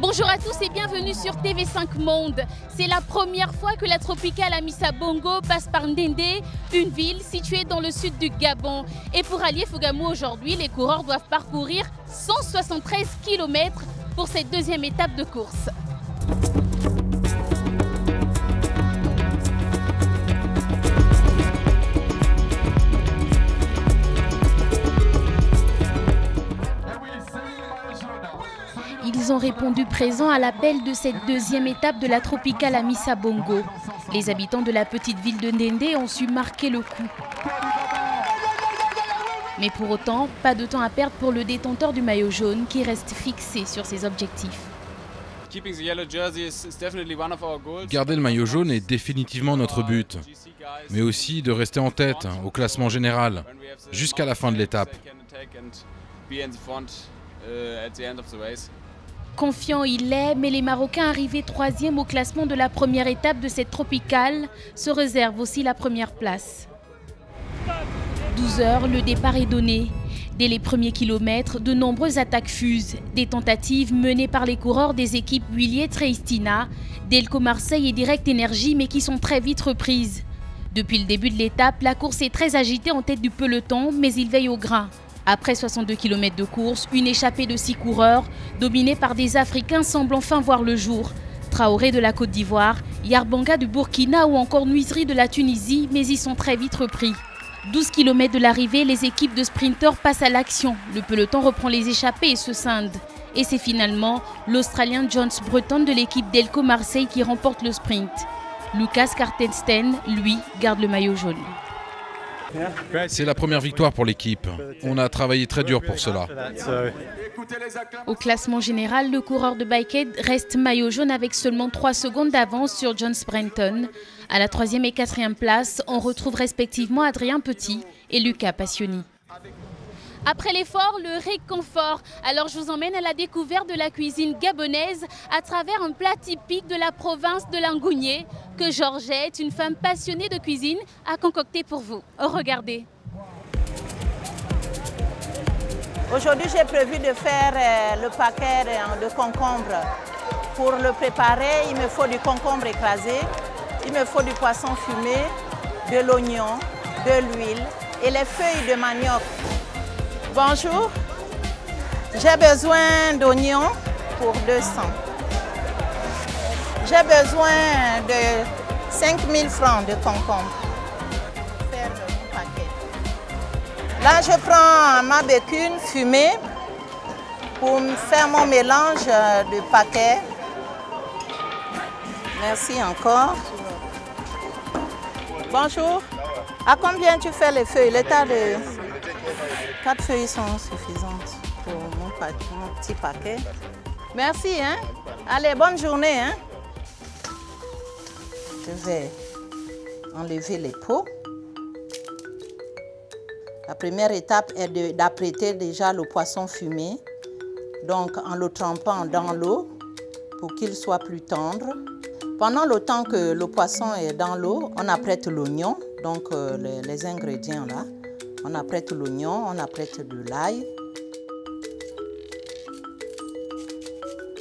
Bonjour à tous et bienvenue sur TV5 Monde. C'est la première fois que la Tropicale Amissa Bongo passe par Ndendé, une ville située dans le sud du Gabon. Et pour allier Fougamou aujourd'hui, les coureurs doivent parcourir 173 km pour cette deuxième étape de course. Ils ont répondu présent à l'appel de cette deuxième étape de la Tropicale Amissa Bongo. Les habitants de la petite ville de Ndendé ont su marquer le coup. Mais pour autant, pas de temps à perdre pour le détenteur du maillot jaune qui reste fixé sur ses objectifs. Garder le maillot jaune est définitivement notre but, mais aussi de rester en tête au classement général jusqu'à la fin de l'étape. Confiant il est, mais les Marocains arrivés troisième au classement de la première étape de cette tropicale se réservent aussi la première place. 12 heures, le départ est donné. Dès les premiers kilomètres, de nombreuses attaques fusent. Des tentatives menées par les coureurs des équipes Willier-Treistina, Delco Marseille et Direct Énergie, mais qui sont très vite reprises. Depuis le début de l'étape, la course est très agitée en tête du peloton, mais il veille au grain. Après 62 km de course, une échappée de 6 coureurs, dominée par des Africains, semble enfin voir le jour. Traoré de la Côte d'Ivoire, Yarbanga du Burkina ou encore Nuiserie de la Tunisie, mais ils sont très vite repris. 12 km de l'arrivée, les équipes de sprinteurs passent à l'action. Le peloton reprend les échappées et se scinde. Et c'est finalement l'Australien John Breton de l'équipe Delco Marseille qui remporte le sprint. Lucas Cartenstein, lui, garde le maillot jaune. C'est la première victoire pour l'équipe. On a travaillé très dur pour cela. Au classement général, le coureur de Bikehead reste maillot jaune avec seulement 3 secondes d'avance sur John Brenton. À la 3e et 4e place, on retrouve respectivement Adrien Petit et Lucas Passioni. Après l'effort, le réconfort. Alors je vous emmène à la découverte de la cuisine gabonaise à travers un plat typique de la province de Langounié que Georgette, une femme passionnée de cuisine, a concocté pour vous. Regardez. Aujourd'hui, j'ai prévu de faire le paquet de concombre. Pour le préparer, il me faut du concombre écrasé, il me faut du poisson fumé, de l'oignon, de l'huile et les feuilles de manioc. Bonjour, j'ai besoin d'oignons pour 200. J'ai besoin de 5000 francs de concombre. Faire mon paquet. Là, je prends ma bécune fumée pour faire mon mélange de paquet. Merci encore. Bonjour. À combien tu fais les feuilles? L'état de 4 feuilles sont suffisantes pour mon petit paquet. Merci. Hein? Allez, bonne journée. Hein? Je vais enlever les peaux. La première étape est d'apprêter déjà le poisson fumé, donc en le trempant dans l'eau pour qu'il soit plus tendre. Pendant le temps que le poisson est dans l'eau, on apprête l'oignon, donc les ingrédients là. On apprête l'oignon, on apprête de l'ail.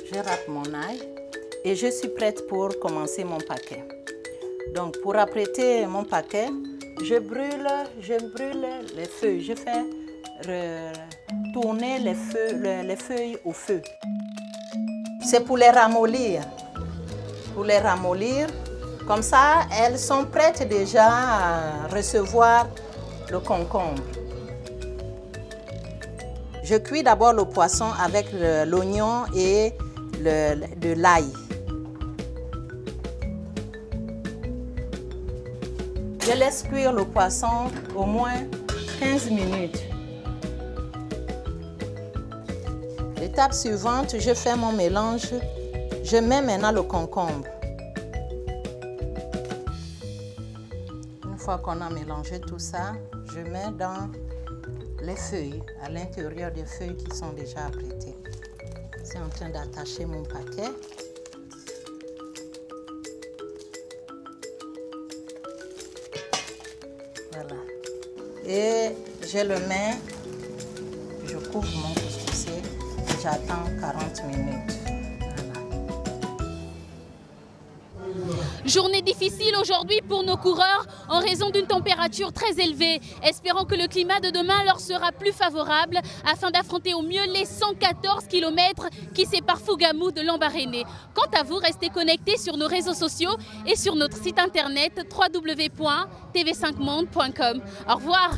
Je râpe mon ail et je suis prête pour commencer mon paquet. Donc pour apprêter mon paquet, je brûle les feuilles. Je fais tourner les feuilles au feu. C'est pour les ramollir. Pour les ramollir, comme ça, elles sont prêtes déjà à recevoir le concombre. Je cuis d'abord le poisson avec l'oignon et de l'ail. Je laisse cuire le poisson au moins 15 minutes. L'étape suivante, je fais mon mélange. Je mets maintenant le concombre. fois qu'on a mélangé tout ça, je mets dans les feuilles, à l'intérieur des feuilles qui sont déjà apprêtées. Je suis en train d'attacher mon paquet. Voilà. Et je le mets, je couvre mon couscoussier et j'attends 40 minutes. Journée difficile aujourd'hui pour nos coureurs en raison d'une température très élevée. Espérons que le climat de demain leur sera plus favorable afin d'affronter au mieux les 114 km qui séparent Fougamou de Lambaréné. Quant à vous, restez connectés sur nos réseaux sociaux et sur notre site internet www.tv5monde.com. Au revoir.